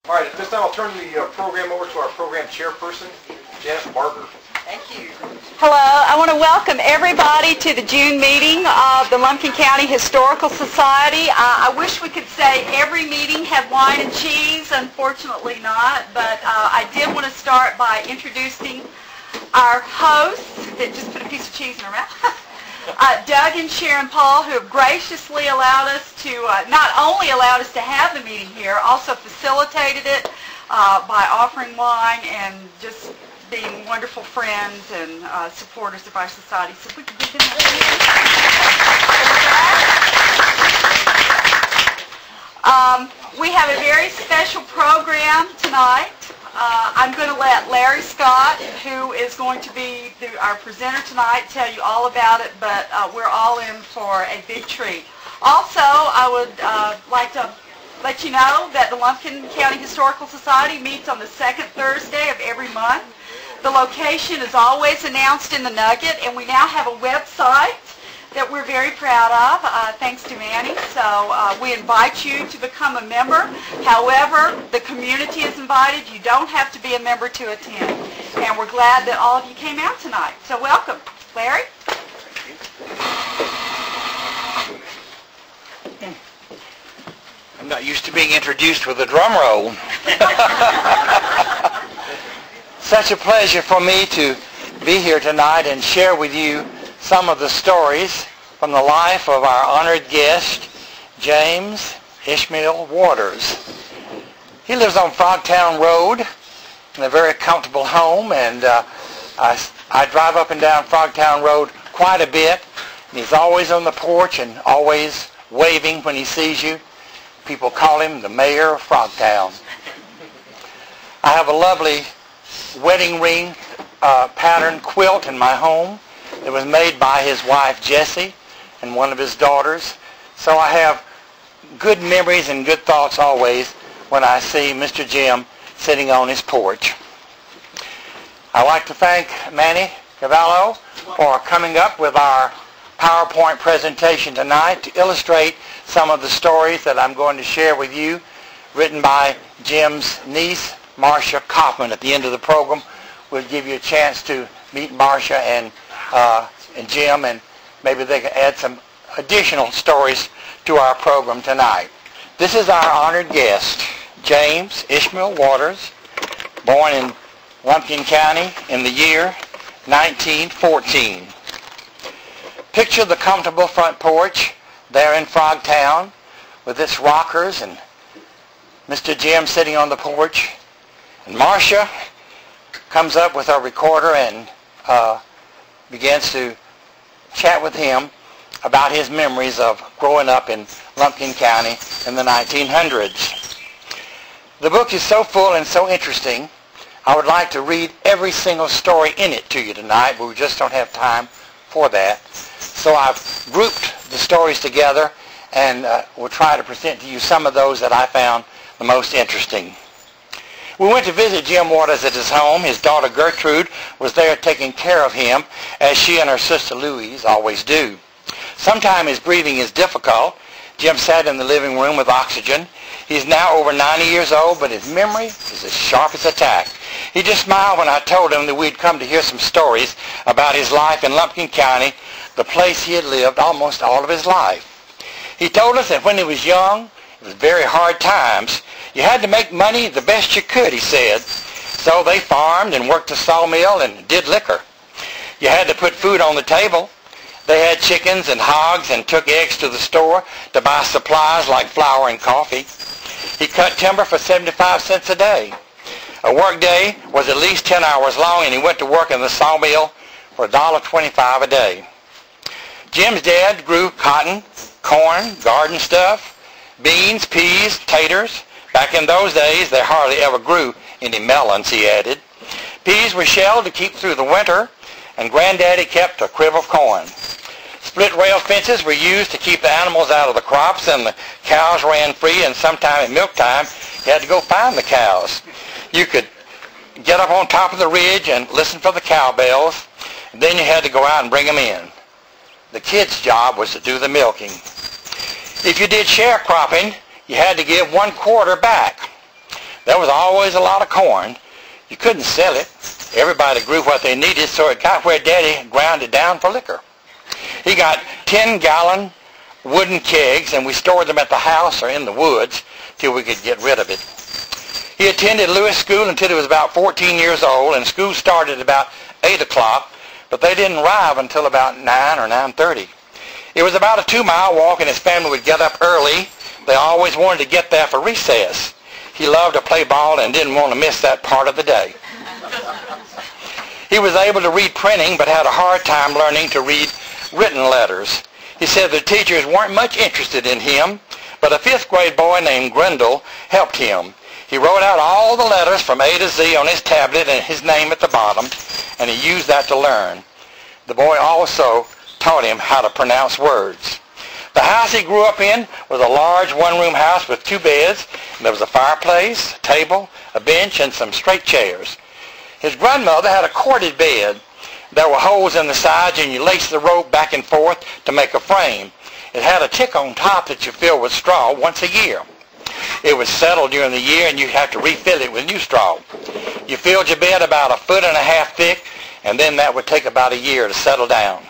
All right, at this time I'll turn the program over to our program chairperson, Janet Barker. Thank you. Hello, I want to welcome everybody to the June meeting of the Lumpkin County Historical Society. I wish we could say every meeting had wine and cheese, unfortunately not, but I did want to start by introducing our hosts that just put a piece of cheese in her mouth. Doug and Sharon Paul, who have graciously allowed us to, not only allowed us to have the meeting here, also facilitated it by offering wine and just being wonderful friends and supporters of our society. So if we could give them a we have a very special program tonight. I'm going to let Larry Scott, who is going to be our presenter tonight, tell you all about it, but we're all in for a big treat. Also, I would like to let you know that the Lumpkin County Historical Society meets on the second Thursday of every month. The location is always announced in the Nugget, and we now have a website that we're very proud of, thanks to Manny. So we invite you to become a member. However, the community is invited. You don't have to be a member to attend. And we're glad that all of you came out tonight. So welcome. Larry? I'm not used to being introduced with a drum roll. Such a pleasure for me to be here tonight and share with you some of the stories from the life of our honored guest, James Ishmael Waters. He lives on Frogtown Road in a very comfortable home, and I drive up and down Frogtown Road quite a bit, and he's always on the porch and always waving when he sees you. People call him the mayor of Frogtown. I have a lovely wedding ring pattern quilt in my home. It was made by his wife Jessie and one of his daughters. So I have good memories and good thoughts always when I see Mr. Jim sitting on his porch. I'd like to thank Manny Cavallo for coming up with our PowerPoint presentation tonight to illustrate some of the stories that I'm going to share with you, written by Jim's niece, Marsha Kaufman. At the end of the program, we'll give you a chance to meet Marsha and Jim, and maybe they can add some additional stories to our program tonight. This is our honored guest, James Ishmael Waters, born in Lumpkin County in the year 1914. Picture the comfortable front porch there in Frogtown with its rockers and Mr. Jim sitting on the porch. And Marsha comes up with her recorder and begins to chat with him about his memories of growing up in Lumpkin County in the 1900's. The book is so full and so interesting, I would like to read every single story in it to you tonight, but we just don't have time for that. So I've grouped the stories together, and we'll try to present to you some of those that I found the most interesting. We went to visit Jim Waters at his home. His daughter Gertrude was there taking care of him, as she and her sister Louise always do. Sometimes his breathing is difficult. Jim sat in the living room with oxygen. He's now over 90 years old, but his memory is as sharp as a tack. He just smiled when I told him that we'd come to hear some stories about his life in Lumpkin County, the place he had lived almost all of his life. He told us that when he was young, it was very hard times. You had to make money the best you could, he said. So they farmed and worked the sawmill and did liquor. You had to put food on the table. They had chickens and hogs and took eggs to the store to buy supplies like flour and coffee. He cut timber for 75 cents a day. A work day was at least 10 hours long, and he went to work in the sawmill for $1.25 a day. Jim's dad grew cotton, corn, garden stuff, beans, peas, taters. Back in those days, they hardly ever grew any melons, he added. Peas were shelled to keep through the winter, and Granddaddy kept a crib of corn. Split rail fences were used to keep the animals out of the crops, and the cows ran free, and sometime at milk time, you had to go find the cows. You could get up on top of the ridge and listen for the cowbells, and then you had to go out and bring them in. The kids' job was to do the milking. If you did sharecropping, you had to give 1/4 back. There was always a lot of corn. You couldn't sell it. Everybody grew what they needed, so it got where Daddy ground it down for liquor. He got 10-gallon wooden kegs, and we stored them at the house or in the woods till we could get rid of it. He attended Lewis School until he was about 14 years old, and school started at about 8 o'clock, but they didn't arrive until about 9 or 9:30. It was about a 2-mile walk, and his family would get up early. They always wanted to get there for recess. He loved to play ball and didn't want to miss that part of the day. He was able to read printing, but had a hard time learning to read written letters. He said the teachers weren't much interested in him, but a 5th grade boy named Grindle helped him. He wrote out all the letters from A to Z on his tablet and his name at the bottom, and he used that to learn. The boy also taught him how to pronounce words. The house he grew up in was a large one-room house with 2 beds, and there was a fireplace, a table, a bench, and some straight chairs. His grandmother had a corded bed. There were holes in the sides, and you laced the rope back and forth to make a frame. It had a tick on top that you filled with straw once a year. It was settled during the year, and you had to refill it with new straw. You filled your bed about 1.5 feet thick, and then that would take about a year to settle down.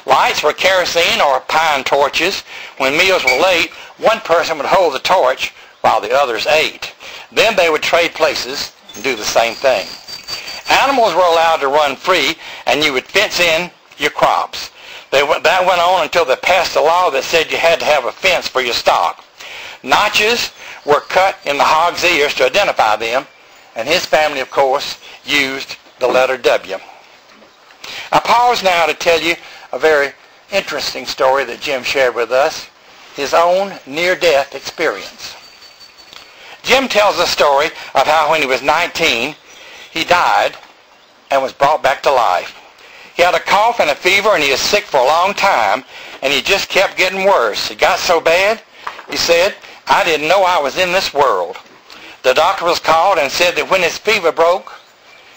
Lights were kerosene or pine torches. When meals were late, one person would hold the torch while the others ate. Then they would trade places and do the same thing. Animals were allowed to run free, and you would fence in your crops. That went on until they passed a law that said you had to have a fence for your stock. Notches were cut in the hog's ears to identify them, and his family, of course, used the letter W. I pause now to tell you a very interesting story that Jim shared with us, his own near-death experience. Jim tells the story of how when he was 19, he died and was brought back to life. He had a cough and a fever, and he was sick for a long time, and he just kept getting worse. It got so bad, he said, I didn't know I was in this world. The doctor was called and said that when his fever broke,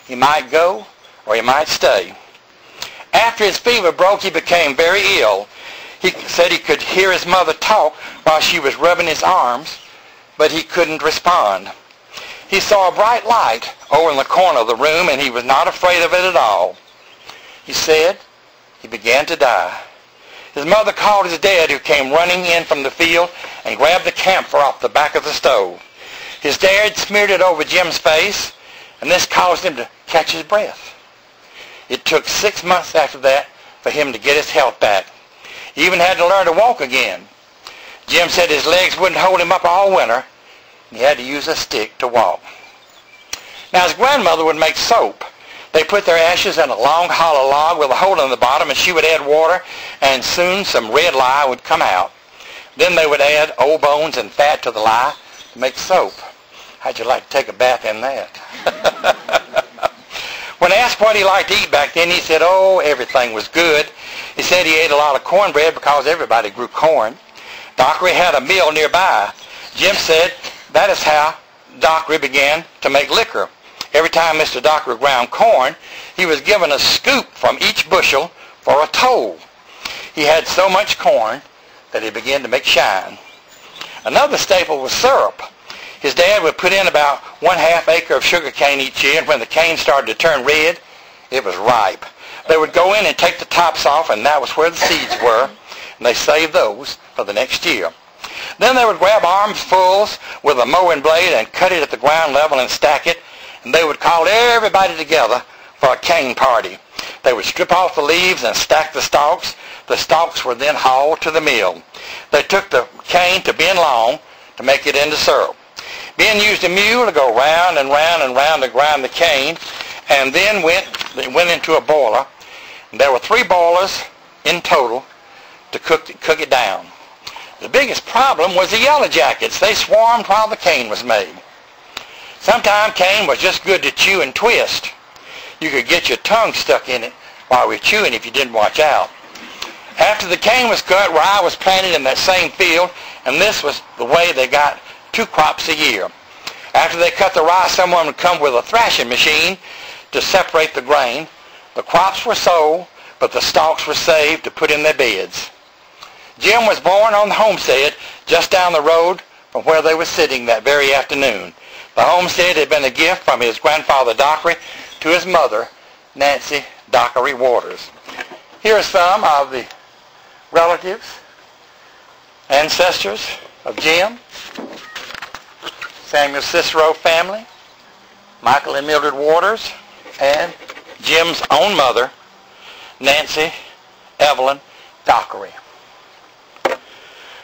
he might go or he might stay. After his fever broke, he became very ill. He said he could hear his mother talk while she was rubbing his arms, but he couldn't respond. He saw a bright light over in the corner of the room, and he was not afraid of it at all. He said he began to die. His mother called his dad, who came running in from the field and grabbed the camphor off the back of the stove. His dad smeared it over Jim's face, and this caused him to catch his breath. It took 6 months after that for him to get his health back. He even had to learn to walk again. Jim said his legs wouldn't hold him up all winter, and he had to use a stick to walk. Now, his grandmother would make soap. They put their ashes in a long hollow log with a hole in the bottom, and she would add water, and soon some red lye would come out. Then they would add old bones and fat to the lye to make soap. How'd you like to take a bath in that? When asked what he liked to eat back then, he said, oh, everything was good. He said he ate a lot of cornbread because everybody grew corn. Dockery had a mill nearby. Jim said that is how Dockery began to make liquor. Every time Mr. Dockery ground corn, he was given a scoop from each bushel for a toll. He had so much corn that he began to make shine. Another staple was syrup. His dad would put in about 1/2 acre of sugar cane each year, and when the cane started to turn red, it was ripe. They would go in and take the tops off, and that was where the seeds were, and they saved those for the next year. Then they would grab armfuls with a mowing blade and cut it at the ground level and stack it, and they would call everybody together for a cane party. They would strip off the leaves and stack the stalks. The stalks were then hauled to the mill. They took the cane to Ben Long to make it into syrup. Ben used a mule to go round and round and round to grind the cane, and then they went into a boiler. And there were 3 boilers in total to cook it down. The biggest problem was the yellow jackets. They swarmed while the cane was made. Sometimes cane was just good to chew and twist. You could get your tongue stuck in it while we were chewing if you didn't watch out. After the cane was cut, rye was planted in that same field, and this was the way they got 2 crops a year. After they cut the rye, someone would come with a thrashing machine to separate the grain. The crops were sold, but the stalks were saved to put in their beds. Jim was born on the homestead just down the road from where they were sitting that very afternoon. The homestead had been a gift from his grandfather Dockery to his mother, Nancy Dockery Waters. Here are some of the relatives, ancestors of Jim, Samuel Cicero family, Michael and Mildred Waters, and Jim's own mother, Nancy Evelyn Dockery.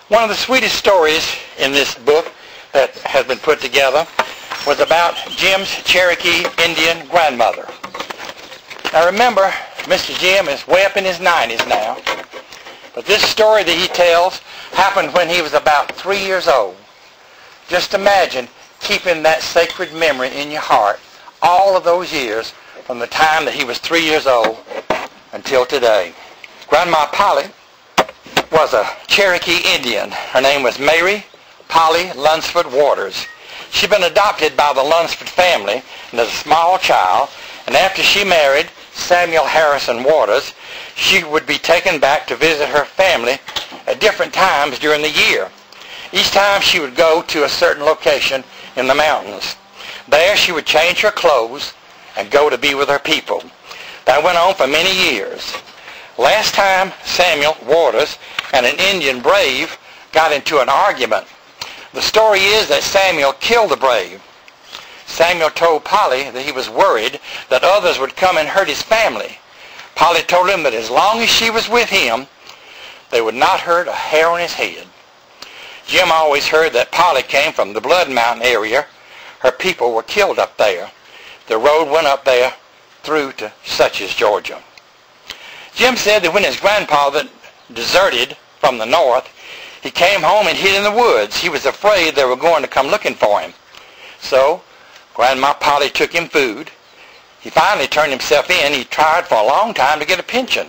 One of the sweetest stories in this book that has been put together was about Jim's Cherokee Indian grandmother. Now remember, Mr. Jim is way up in his 90s now, but this story that he tells happened when he was about 3 years old. Just imagine keeping that sacred memory in your heart all of those years from the time that he was 3 years old until today. Grandma Polly was a Cherokee Indian. Her name was Mary Polly Lunsford Waters. She'd been adopted by the Lunsford family and as a small child, and after she married Samuel Harrison Waters, she would be taken back to visit her family at different times during the year. Each time she would go to a certain location in the mountains. There she would change her clothes and go to be with her people. That went on for many years. Last time Samuel Waters and an Indian brave got into an argument. The story is that Samuel killed the brave. Samuel told Polly that he was worried that others would come and hurt his family. Polly told him that as long as she was with him, they would not hurt a hair on his head. Jim always heard that Polly came from the Blood Mountain area. Her people were killed up there. The road went up there through to Suches, Georgia. Jim said that when his grandfather deserted from the north, he came home and hid in the woods. He was afraid they were going to come looking for him. So Grandma Polly took him food. He finally turned himself in. He tried for a long time to get a pension.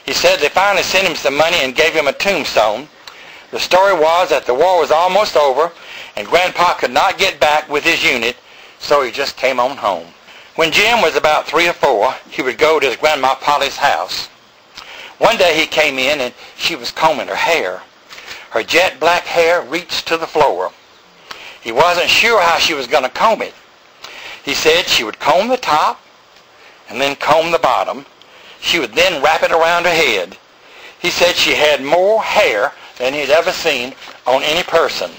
He said they finally sent him some money and gave him a tombstone. The story was that the war was almost over and Grandpa could not get back with his unit, so he just came on home. When Jim was about 3 or 4, he would go to his Grandma Polly's house. One day he came in and she was combing her hair. Her jet black hair reached to the floor. He wasn't sure how she was going to comb it. He said she would comb the top and then comb the bottom. She would then wrap it around her head. He said she had more hair than he'd ever seen on any person.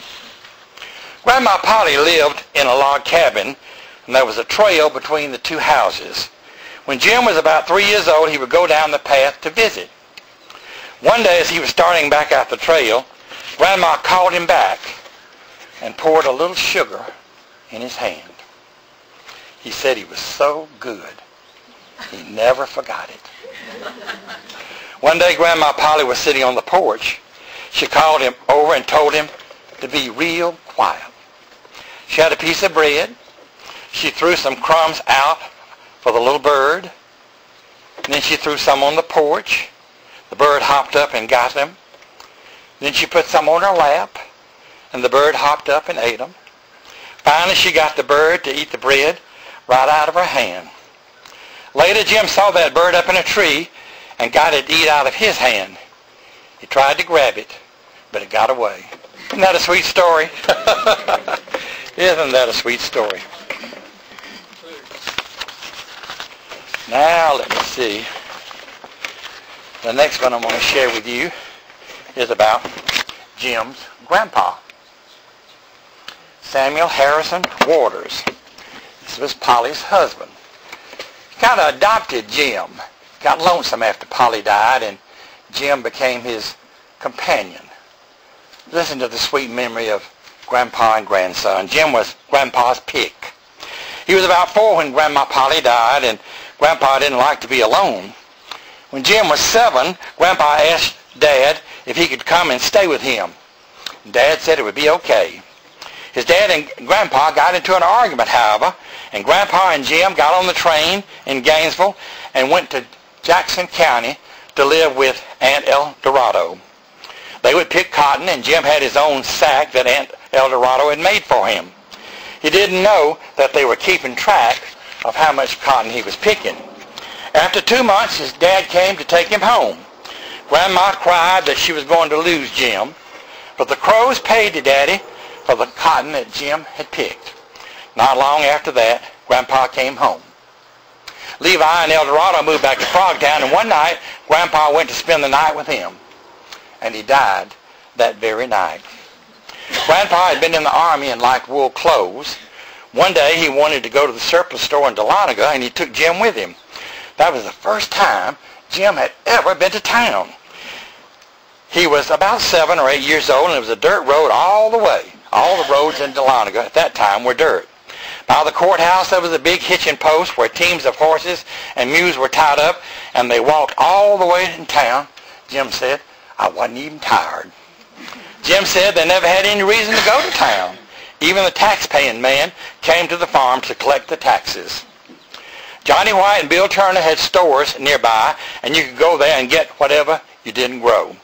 Grandma Polly lived in a log cabin, and there was a trail between the two houses. When Jim was about 3 years old, he would go down the path to visit. One day as he was starting back out the trail, Grandma called him back and poured a little sugar in his hand. He said he was so good, he never forgot it. One day Grandma Polly was sitting on the porch. She called him over and told him to be real quiet. She had a piece of bread. She threw some crumbs out for the little bird. And then she threw some on the porch. The bird hopped up and got them. Then she put some on her lap, and the bird hopped up and ate them. Finally, she got the bird to eat the bread right out of her hand. Later, Jim saw that bird up in a tree and got it to eat out of his hand. He tried to grab it, but it got away. Isn't that a sweet story? Isn't that a sweet story? Now, let me see. The next one I'm going to share with you is about Jim's grandpa, Samuel Harrison Waters. This was Polly's husband. He kind of adopted Jim. Got lonesome after Polly died, and Jim became his companion. Listen to the sweet memory of Grandpa and grandson. Jim was Grandpa's pick. He was about 4 when Grandma Polly died, and Grandpa didn't like to be alone. When Jim was 7, Grandpa asked Dad if he could come and stay with him. Dad said it would be okay. His dad and Grandpa got into an argument, however, and Grandpa and Jim got on the train in Gainesville and went to Jackson County to live with Aunt El Dorado. They would pick cotton, and Jim had his own sack that Aunt El Dorado had made for him. He didn't know that they were keeping track of how much cotton he was picking. After 2 months, his dad came to take him home. Grandma cried that she was going to lose Jim, but the crows paid to Daddy for the cotton that Jim had picked. Not long after that, Grandpa came home. Levi and Eldorado moved back to Frogtown, and one night, Grandpa went to spend the night with him. And he died that very night. Grandpa had been in the army and liked wool clothes. One day he wanted to go to the surplus store in Dahlonega, and he took Jim with him. That was the first time Jim had ever been to town. He was about 7 or 8 years old, and it was a dirt road all the way. All the roads in Dahlonega at that time were dirt. By the courthouse there was a big hitching post where teams of horses and mules were tied up, and they walked all the way in town. Jim said, I wasn't even tired. Jim said they never had any reason to go to town. Even the tax-paying man came to the farm to collect the taxes. Johnny White and Bill Turner had stores nearby, and you could go there and get whatever you didn't grow.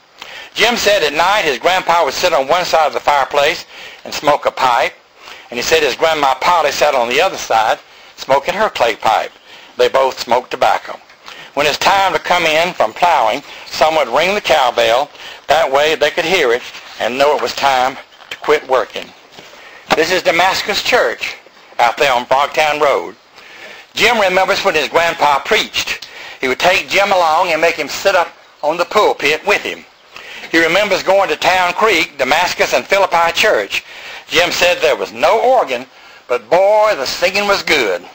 Jim said at night his grandpa would sit on one side of the fireplace and smoke a pipe, and he said his grandma Polly sat on the other side smoking her clay pipe. They both smoked tobacco. When it's time to come in from plowing, someone would ring the cowbell. That way they could hear it and know it was time to quit working. This is Damascus Church out there on Frogtown Road. Jim remembers when his grandpa preached. He would take Jim along and make him sit up on the pulpit with him. He remembers going to Town Creek, Damascus, and Philippi Church. Jim said there was no organ, but boy, the singing was good.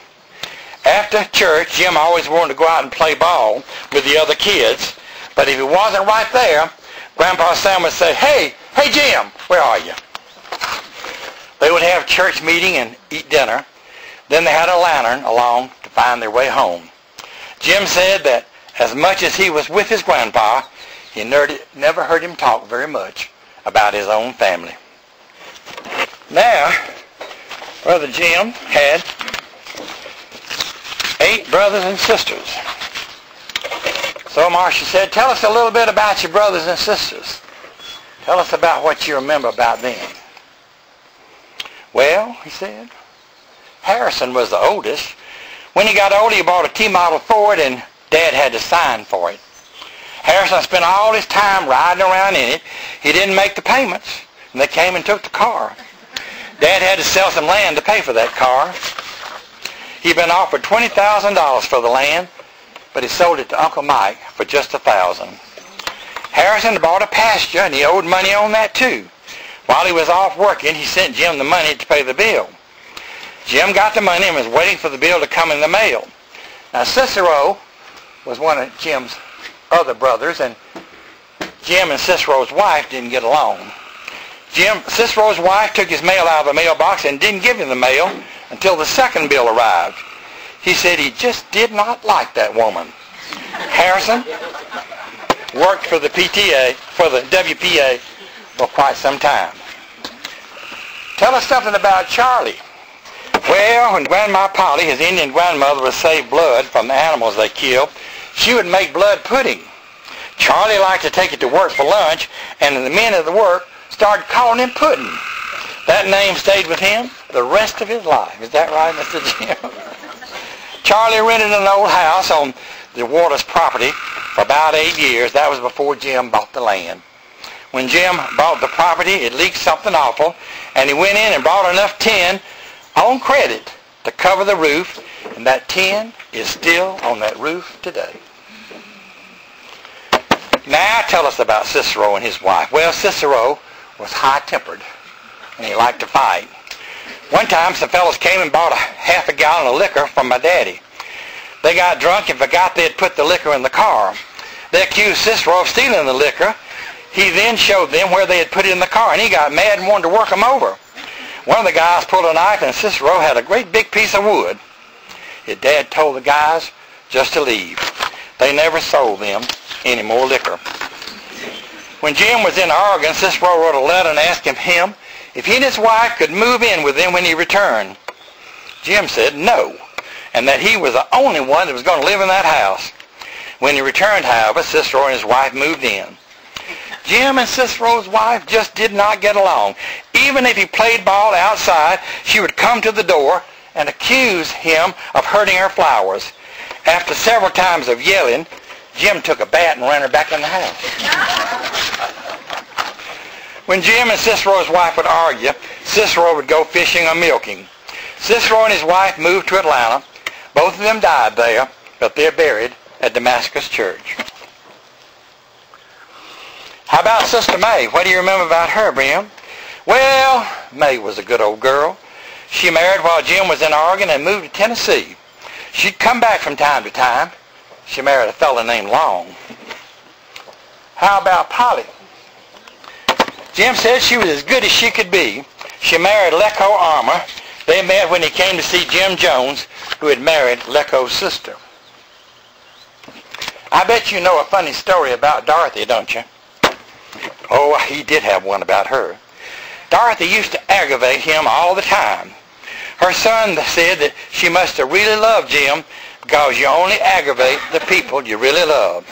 After church, Jim always wanted to go out and play ball with the other kids, but if he wasn't right there, Grandpa Sam would say, hey Jim, where are you? They would have church meeting and eat dinner. Then they had a lantern along to find their way home. Jim said that as much as he was with his grandpa, he never heard him talk very much about his own family. Now, Brother Jim had 8 brothers and sisters. So Marsha said, tell us a little bit about your brothers and sisters. Tell us about what you remember about them. Well, he said, Harrison was the oldest. When he got older, he bought a T-model Ford, and Dad had to sign for it. Harrison spent all his time riding around in it. He didn't make the payments, and they came and took the car. Dad had to sell some land to pay for that car. He'd been offered $20,000 for the land, but he sold it to Uncle Mike for just $1,000. Harrison bought a pasture, and he owed money on that too. While he was off working, he sent Jim the money to pay the bill. Jim got the money and was waiting for the bill to come in the mail. Now, Cicero was one of Jim's other brothers, and Jim and Cicero's wife didn't get along. Cicero's wife took his mail out of the mailbox and didn't give him the mail until the second bill arrived. He said he just did not like that woman. Harrison worked for the WPA for quite some time. Tell us something about Charlie. Well, when Grandma Polly, his Indian grandmother, would save blood from the animals they killed, she would make blood pudding. Charlie liked to take it to work for lunch, and the men at the work started calling him Pudding. That name stayed with him the rest of his life. Is that right, Mr. Jim? Charlie rented an old house on the Waters property for about 8 years. That was before Jim bought the land. When Jim bought the property, it leaked something awful, and he went in and bought enough tin on credit to cover the roof, and that tin is still on that roof today. Now tell us about Cicero and his wife. Well, Cicero was high-tempered, and he liked to fight. One time, some fellows came and bought half a gallon of liquor from my daddy. They got drunk and forgot they had put the liquor in the car. They accused Cicero of stealing the liquor. He then showed them where they had put it in the car, and he got mad and wanted to work them over. One of the guys pulled a knife, and Cicero had a great big piece of wood. His dad told the guys just to leave. They never sold them any more liquor. When Jim was in Oregon, Cicero wrote a letter and asked him if he and his wife could move in with them when he returned. Jim said no, and that he was the only one that was going to live in that house. When he returned, however, Cicero and his wife moved in. Jim and Cicero's wife just did not get along. Even if he played ball outside, she would come to the door and accuse him of hurting her flowers. After several times of yelling, Jim took a bat and ran her back in the house. When Jim and Cicero's wife would argue, Cicero would go fishing or milking. Cicero and his wife moved to Atlanta. Both of them died there, but they're buried at Damascus Church. How about Sister May? What do you remember about her, Brim? Well, May was a good old girl. She married while Jim was in Oregon and moved to Tennessee. She'd come back from time to time. She married a fellow named Long. How about Polly? Jim said she was as good as she could be. She married Lecco Armour. They met when he came to see Jim Jones, who had married Lecco's sister. I bet you know a funny story about Dorothy, don't you? Oh, he did have one about her. Dorothy used to aggravate him all the time. Her son said that she must have really loved Jim because you only aggravate the people you really love.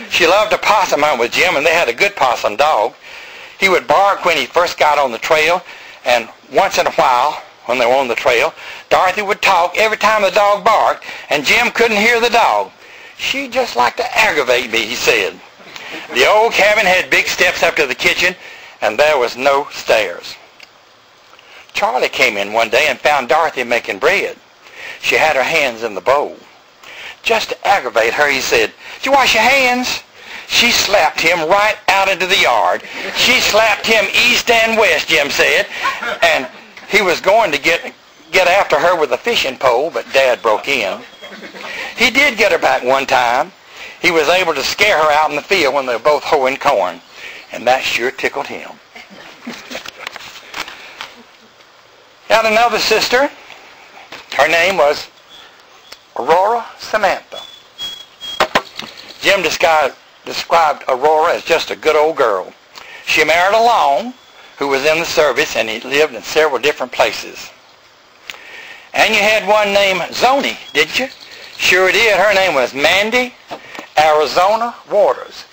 She loved to possum hunt with Jim, and they had a good possum dog. He would bark when he first got on the trail, and once in a while, when they were on the trail, Dorothy would talk every time the dog barked, and Jim couldn't hear the dog. She just liked to aggravate me, he said. The old cabin had big steps up to the kitchen, and there was no stairs. Charlie came in one day and found Dorothy making bread. She had her hands in the bowl. Just to aggravate her, he said, "Did you wash your hands?" She slapped him right out into the yard. She slapped him east and west, Jim said, and he was going to get after her with a fishing pole, but Dad broke in. He did get her back one time. He was able to scare her out in the field when they were both hoeing corn, and that sure tickled him. Had another sister. Her name was Aurora Samantha. Jim described Aurora as just a good old girl. She married a Long, who was in the service, and he lived in several different places. And you had one named Zoni, didn't you? Sure did. Her name was Mandy Arizona Waters,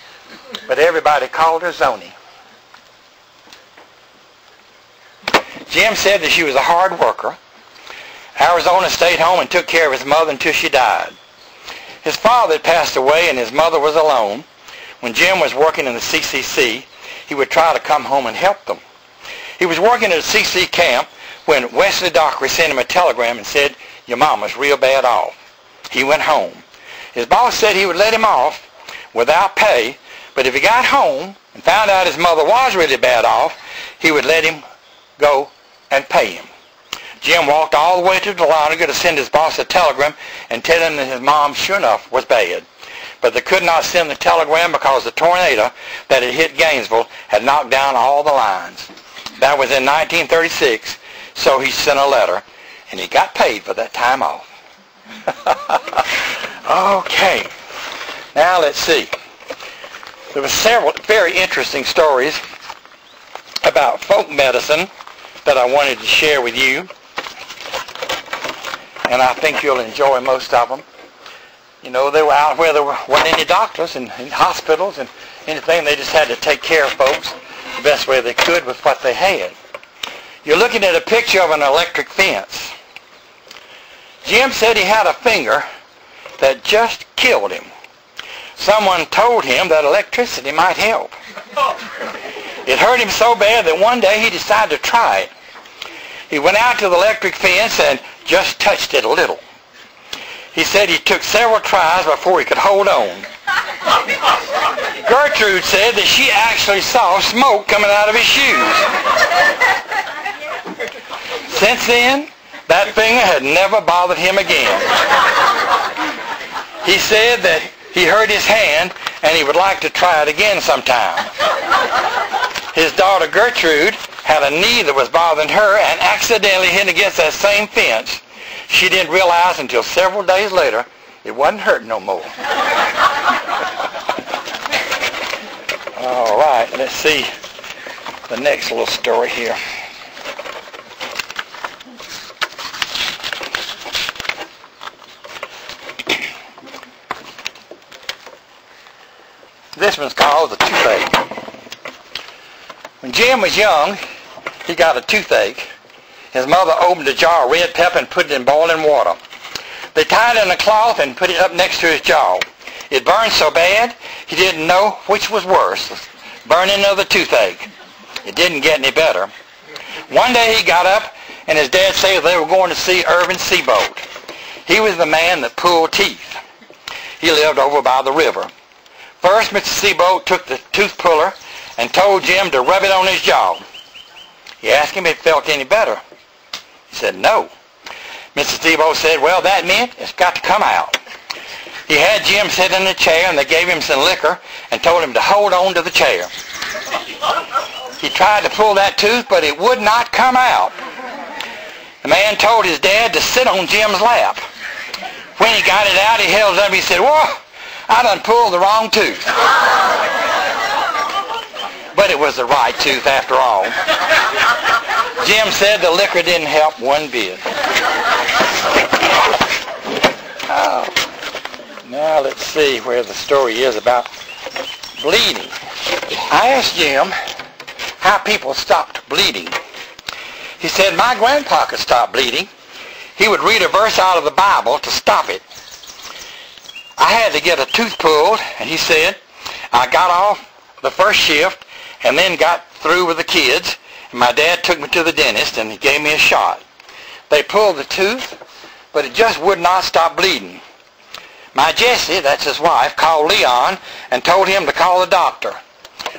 but everybody called her Zoni. Jim said that she was a hard worker. Arizona stayed home and took care of his mother until she died. His father had passed away and his mother was alone. When Jim was working in the CCC, he would try to come home and help them. He was working at a CC camp when Wesley Dockery sent him a telegram and said, "Your mama's real bad off." He went home. His boss said he would let him off without pay, but if he got home and found out his mother was really bad off, he would let him go and pay him. Jim walked all the way to Dahlonega to send his boss a telegram and tell him that his mom, sure enough, was bad. But they could not send the telegram because the tornado that had hit Gainesville had knocked down all the lines. That was in 1936, so he sent a letter, and he got paid for that time off. Okay, now let's see. There were several very interesting stories about folk medicine that I wanted to share with you, and I think you'll enjoy most of them. You know, they were out where there weren't any doctors and hospitals and anything. They just had to take care of folks the best way they could with what they had. You're looking at a picture of an electric fence. Jim said he had a finger that just killed him. Someone told him that electricity might help. It hurt him so bad that one day he decided to try it. He went out to the electric fence and just touched it a little. He said he took several tries before he could hold on. Gertrude said that she actually saw smoke coming out of his shoes. Since then, that finger had never bothered him again. He said that he hurt his hand and he would like to try it again sometime. His daughter Gertrude had a knee that was bothering her and accidentally hit against that same fence. She didn't realize until several days later it wasn't hurting no more. All right, let's see the next little story here. This one's called the toothache. When Jim was young, he got a toothache. His mother opened a jar of red pepper and put it in boiling water. They tied it in a cloth and put it up next to his jaw. It burned so bad, he didn't know which was worse, the burning or the toothache. It didn't get any better. One day he got up and his dad said they were going to see Irvin Seabolt. He was the man that pulled teeth. He lived over by the river. First, Mr. Seabolt took the tooth puller and told Jim to rub it on his jaw. He asked him if it felt any better. He said no. Mr. Seabolt said, well, that meant it's got to come out. He had Jim sit in a chair, and they gave him some liquor and told him to hold on to the chair. He tried to pull that tooth, but it would not come out. The man told his dad to sit on Jim's lap. When he got it out, he held it up. He said, whoa, I done pulled the wrong tooth. But it was the right tooth after all. Jim said the liquor didn't help one bit. Oh. Now let's see where the story is about bleeding. I asked Jim how people stopped bleeding. He said my grandpa could stop bleeding. He would read a verse out of the Bible to stop it. I had to get a tooth pulled, and he said, I got off the first shift and then got through with the kids, and my dad took me to the dentist, and he gave me a shot. They pulled the tooth, but it just would not stop bleeding. My Jessie, that's his wife, called Leon and told him to call the doctor.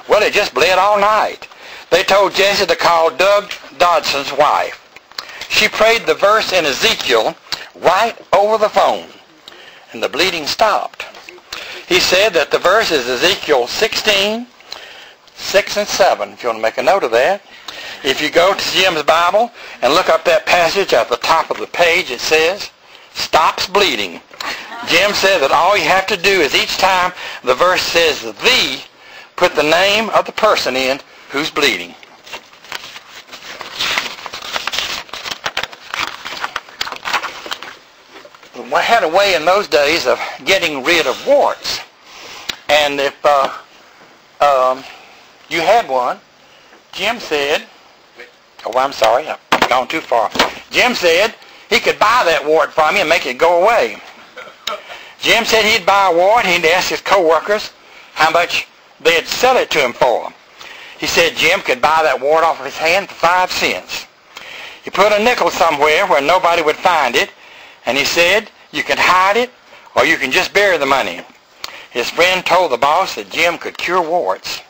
Well, it just bled all night. They told Jessie to call Doug Dodson's wife. She prayed the verse in Ezekiel right over the phone, and the bleeding stopped. He said that the verse is Ezekiel 16, 6 and 7, if you want to make a note of that. If you go to Jim's Bible and look up that passage at the top of the page, it says, stops bleeding. Jim said that all you have to do is each time the verse says thee, put the name of the person in who's bleeding. We had a way in those days of getting rid of warts. And if you had one, Jim said, oh, I'm sorry, I've gone too far. Jim said he could buy that wart from you and make it go away. Jim said he'd buy a wart, and he'd ask his co-workers how much they'd sell it to him for. He said Jim could buy that wart off of his hand for 5 cents. He put a nickel somewhere where nobody would find it, and he said you can hide it or you can just bury the money. His friend told the boss that Jim could cure warts.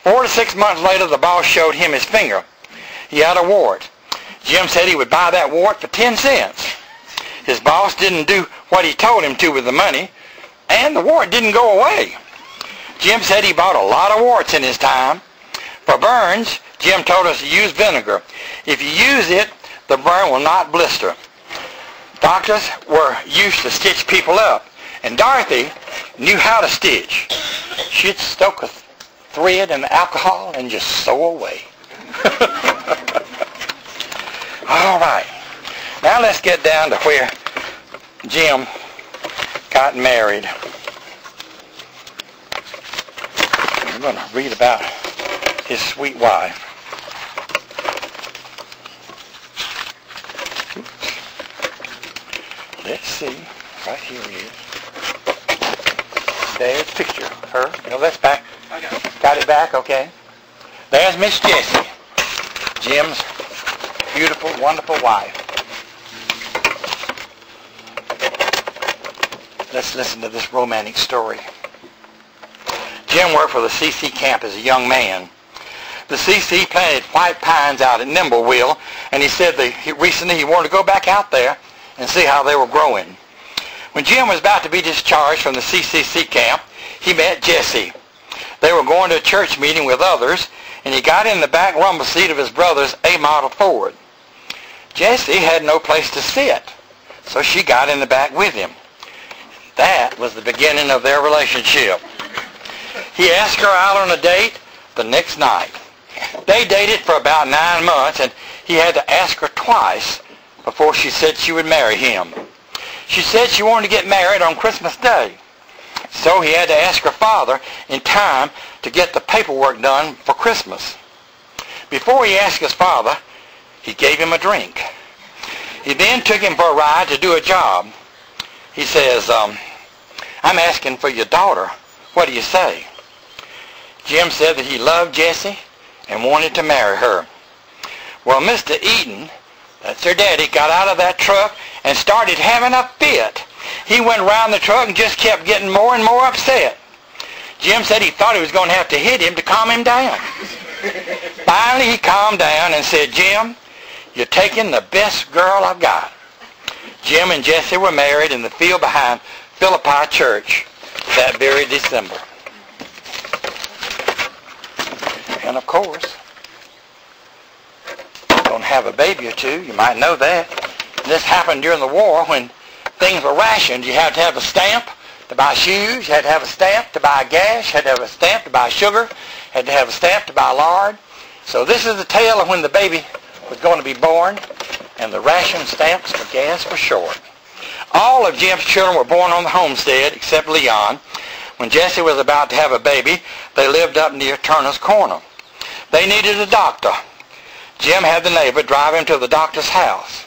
4 to 6 months later, the boss showed him his finger. He had a wart. Jim said he would buy that wart for 10 cents. His boss didn't do what he told him to with the money, and the wart didn't go away. Jim said he bought a lot of warts in his time. For burns, Jim told us to use vinegar. If you use it, the burn will not blister. Doctors were used to stitch people up, and Dorothy knew how to stitch. She'd stoke a thread in the alcohol and just sew away. All right. Now let's get down to where Jim got married. We're going to read about his sweet wife. Let's see. Right here it is. There's a picture of her. No, that's back. Got it back? Okay. There's Miss Jessie, Jim's beautiful, wonderful wife. Let's listen to this romantic story. Jim worked for the CC camp as a young man. The CC planted white pines out at Nimbleville, and he said recently he wanted to go back out there and see how they were growing. When Jim was about to be discharged from the CCC camp, he met Jessie. They were going to a church meeting with others, and he got in the back rumble seat of his brother's A-model Ford. Jessie had no place to sit, so she got in the back with him. That was the beginning of their relationship. He asked her out on a date the next night. They dated for about 9 months, and he had to ask her twice before she said she would marry him. She said she wanted to get married on Christmas Day, so he had to ask her father in time to get the paperwork done for Christmas. Before he asked his father, he gave him a drink. He then took him for a ride to do a job. He says, I'm asking for your daughter. What do you say? Jim said that he loved Jessie and wanted to marry her. Well, Mr. Eden that's their daddy, got out of that truck and started having a fit. He went around the truck and just kept getting more and more upset. Jim said he thought he was going to have to hit him to calm him down. Finally, he calmed down and said, "Jim, you're taking the best girl I've got." Jim and Jessie were married in the field behind Philippi Church that very December. And of course, you're going to have a baby or two. You might know that. This happened during the war when things were rationed. You had to have a stamp to buy shoes. You had to have a stamp to buy gas. You had to have a stamp to buy sugar. You had to have a stamp to buy lard. So this is the tale of when the baby was going to be born, and the ration stamps for gas were short. All of Jim's children were born on the homestead except Leon. When Jessie was about to have a baby, they lived up near Turner's Corner. They needed a doctor. Jim had the neighbor drive him to the doctor's house.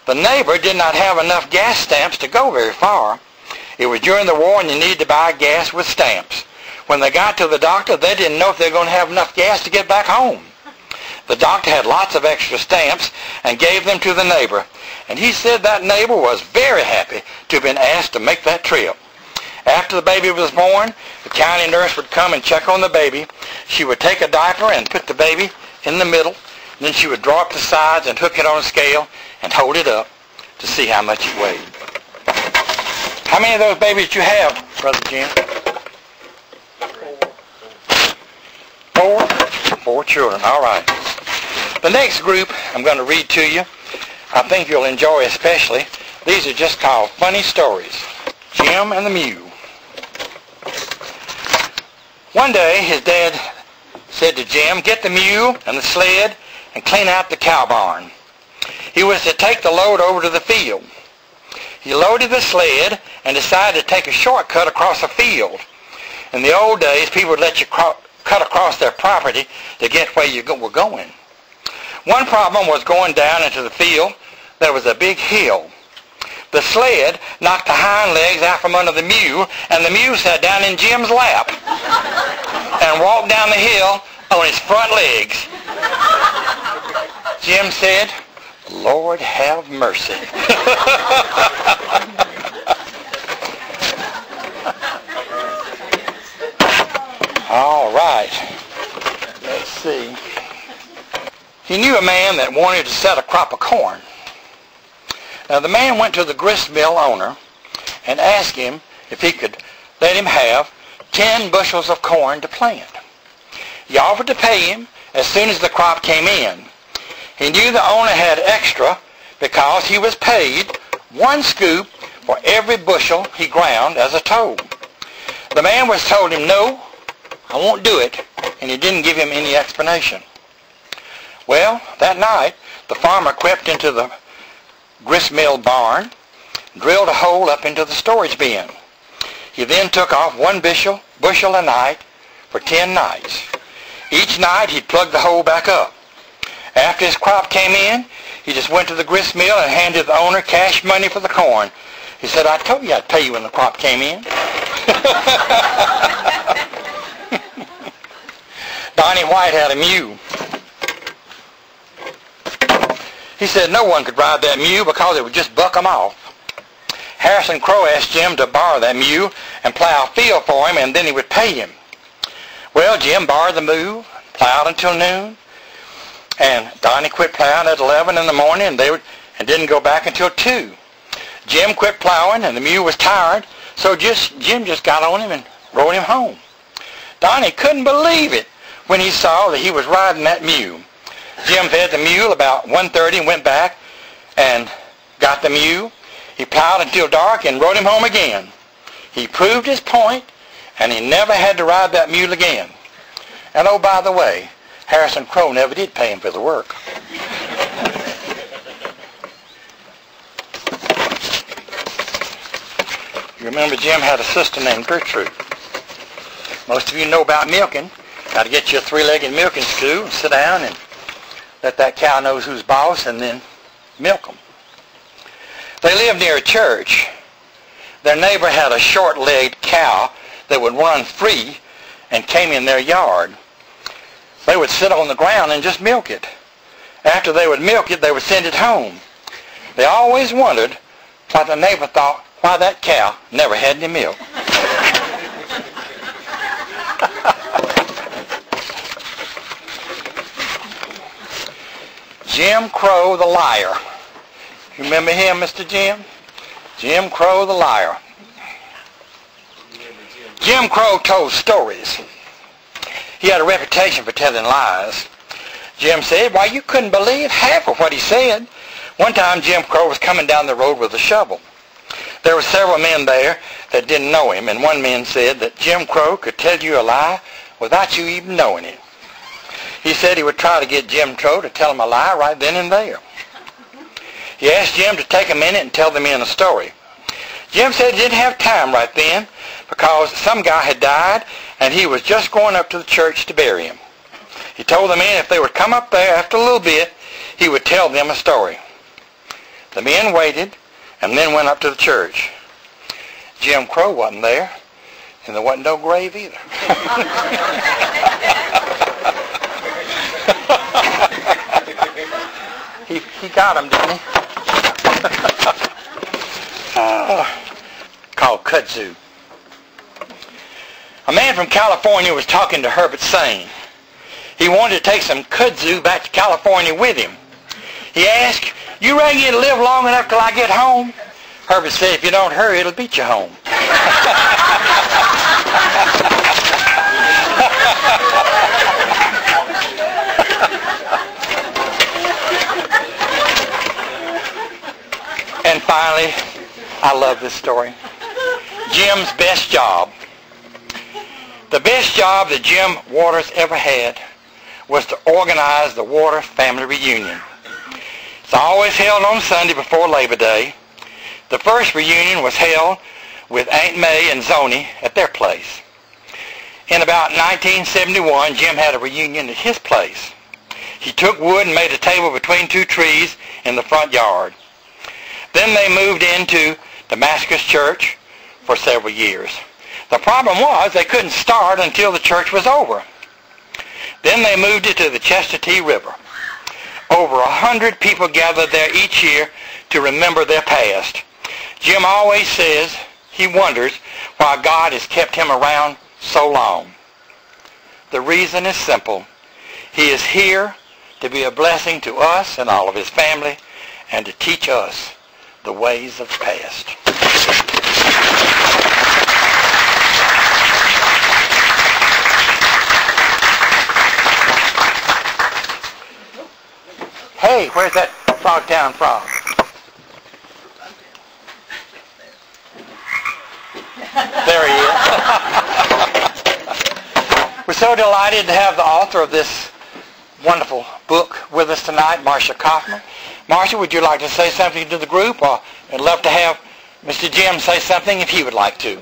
The neighbor did not have enough gas stamps to go very far. It was during the war and you needed to buy gas with stamps. When they got to the doctor, they didn't know if they were going to have enough gas to get back home. The doctor had lots of extra stamps and gave them to the neighbor. And he said that neighbor was very happy to have been asked to make that trip. After the baby was born, the county nurse would come and check on the baby. She would take a diaper and put the baby in the middle. Then she would draw up the sides and hook it on a scale and hold it up to see how much it weighed. How many of those babies do you have, Brother Jim? 4? 4 children. All right. The next group I'm going to read to you, I think you'll enjoy especially. These are just called funny stories. Jim and the Mule. One day his dad said to Jim, "Get the mule and the sled and clean out the cow barn." He was to take the load over to the field. He loaded the sled and decided to take a shortcut across a field. In the old days, people would let you cut across their property to get where you were going. One problem was going down into the field. There was a big hill. The sled knocked the hind legs out from under the mule, and the mule sat down in Jim's lap and walked down the hill on his front legs. Jim said, "Lord have mercy." All right. Let's see. He knew a man that wanted to set a crop of corn. Now the man went to the grist mill owner and asked him if he could let him have 10 bushels of corn to plant. He offered to pay him as soon as the crop came in. He knew the owner had extra because he was paid 1 scoop for every bushel he ground as a toll. The man was told him, "No, I won't do it," and he didn't give him any explanation. Well, that night, the farmer crept into the gristmill barn, drilled a hole up into the storage bin. He then took off 1 bushel a night for 10 nights. Each night he'd plug the hole back up. After his crop came in, he just went to the gristmill and handed the owner cash money for the corn. He said, "I told you I'd pay you when the crop came in." Donnie White had a mule. He said no one could ride that mule because it would just buck him off. Harrison Crow asked Jim to borrow that mule and plow a field for him, and then he would pay him. Well, Jim borrowed the mule, plowed until noon, and Donnie quit plowing at 11 in the morning, and didn't go back until 2. Jim quit plowing, and the mule was tired, so Jim just got on him and rode him home. Donnie couldn't believe it when he saw that he was riding that mule. Jim fed the mule about 1:30 and went back and got the mule. He plowed until dark and rode him home again. He proved his point, and he never had to ride that mule again. And oh, by the way, Harrison Crow never did pay him for the work. You remember Jim had a sister named Gertrude. Most of you know about milking. Got to get you a 3-legged milking stool and sit down and let that cow know who's boss and then milk them. They lived near a church. Their neighbor had a short-legged cow that would run free and came in their yard. They would sit on the ground and just milk it. After they would milk it, they would send it home. They always wondered why the neighbor thought why that cow never had any milk. Jim Crow the liar. You remember him, Mr. Jim? Jim Crow the liar. Jim Crow told stories. He had a reputation for telling lies. Jim said, why, you couldn't believe half of what he said. One time Jim Crow was coming down the road with a shovel. There were several men there that didn't know him, and one man said that Jim Crow could tell you a lie without you even knowing it. He said he would try to get Jim Crow to tell him a lie right then and there. He asked Jim to take a minute and tell the men a story. Jim said he didn't have time right then because some guy had died and he was just going up to the church to bury him. He told the men if they would come up there after a little bit, he would tell them a story. The men waited and then went up to the church. Jim Crow wasn't there, and there wasn't no grave either. He got him, didn't he? Called kudzu. A man from California was talking to Herbert Sane. He wanted to take some kudzu back to California with him. He asked, you reckon you'll live long enough till I get home? Herbert said, if you don't hurry, it'll beat you home. And finally, I love this story. Jim's best job. The best job that Jim Waters ever had was to organize the Waters family reunion. It's always held on Sunday before Labor Day. The first reunion was held with Aunt May and Zoni at their place. In about 1971, Jim had a reunion at his place. He took wood and made a table between two trees in the front yard. Then they moved into Damascus Church for several years. The problem was they couldn't start until the church was over. Then they moved it to the Chestatee River. Over 100 people gathered there each year to remember their past. Jim always says he wonders why God has kept him around so long. The reason is simple. He is here to be a blessing to us and all of his family and to teach us the ways of the past. Hey, where's that Frogtown frog? There he is. We're so delighted to have the author of this wonderful book with us tonight, Marsha Kaufman. Marsha, would you like to say something to the group? Or I'd love to have Mr. Jim say something if he would like to.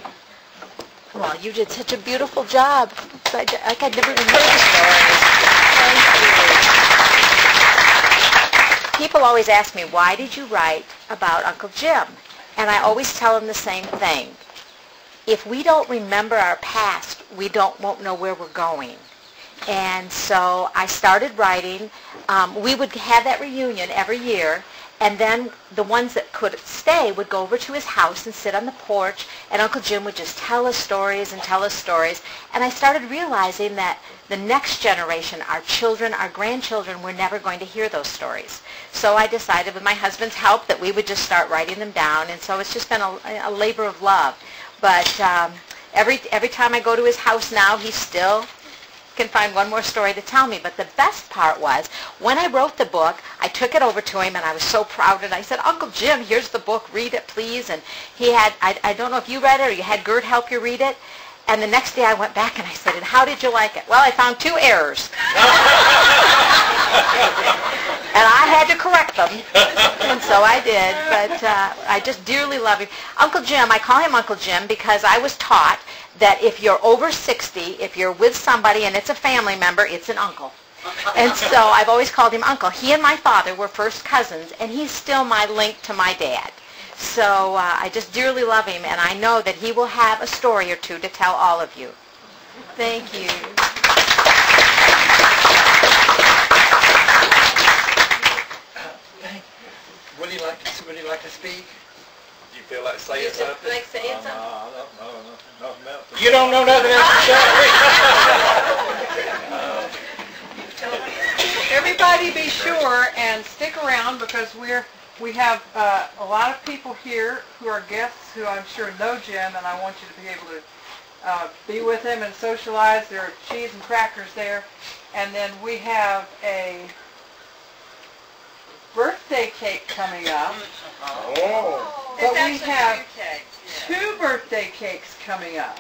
Well, you did such a beautiful job. Like I'd never even heard the stories. Thank you. People always ask me, why did you write about Uncle Jim? And I always tell them the same thing. If we don't remember our past, we won't know where we're going. And so I started writing. We would have that reunion every year, and then the ones that could stay would go over to his house and sit on the porch, and Uncle Jim would just tell us stories and tell us stories. And I started realizing that the next generation, our children, our grandchildren, were never going to hear those stories. So I decided with my husband's help that we would just start writing them down, and so it's just been a labor of love. But every time I go to his house now, he still can find one more story to tell me. But the best part was, when I wrote the book, I took it over to him, and I was so proud, and I said, Uncle Jim, here's the book, read it, please. And he had, I don't know if you read it or you had Gert help you read it. And the next day I went back and I said, and how did you like it? Well, I found 2 errors. And I had to correct them. And so I did. But I just dearly love him. Uncle Jim, I call him Uncle Jim because I was taught that if you're over 60, if you're with somebody and it's a family member, it's an uncle. And so I've always called him Uncle. He and my father were first cousins, and he's still my link to my dad. So I just dearly love him, and I know that he will have a story or two to tell all of you. Thank you. Would you like to speak? Do you feel like saying something? Like saying something? I don't know. Nothing else. You don't know nothing else to say? Everybody be sure and stick around because we have a lot of people here who are guests who I'm sure know Jim, and I want you to be able to be with him and socialize. There are cheese and crackers there. And then we have a birthday cake coming up. Oh. But we have 2 birthday cakes coming up.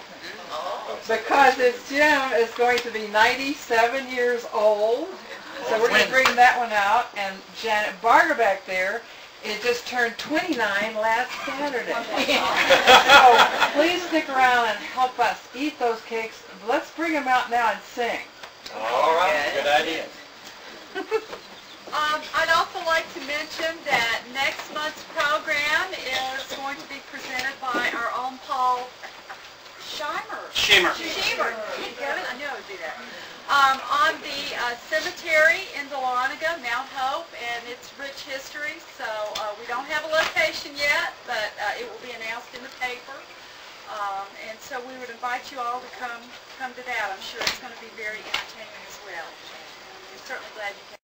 Because Jim is going to be 97 years old. So we're going to bring that one out. And Janet Barger back there, it just turned 29 last Saturday. So please stick around and help us eat those cakes. Let's bring them out now and sing. All right, good idea. I'd also like to mention that next month's program is going to be presented by our own Paul Schimmer. Kevin, I knew I would do that. On the cemetery in Dahlonega, Mount Hope, and its rich history. So we don't have a location yet, but it will be announced in the paper. And so we would invite you all to come to that. I'm sure it's going to be very entertaining as well. I'm certainly glad you came.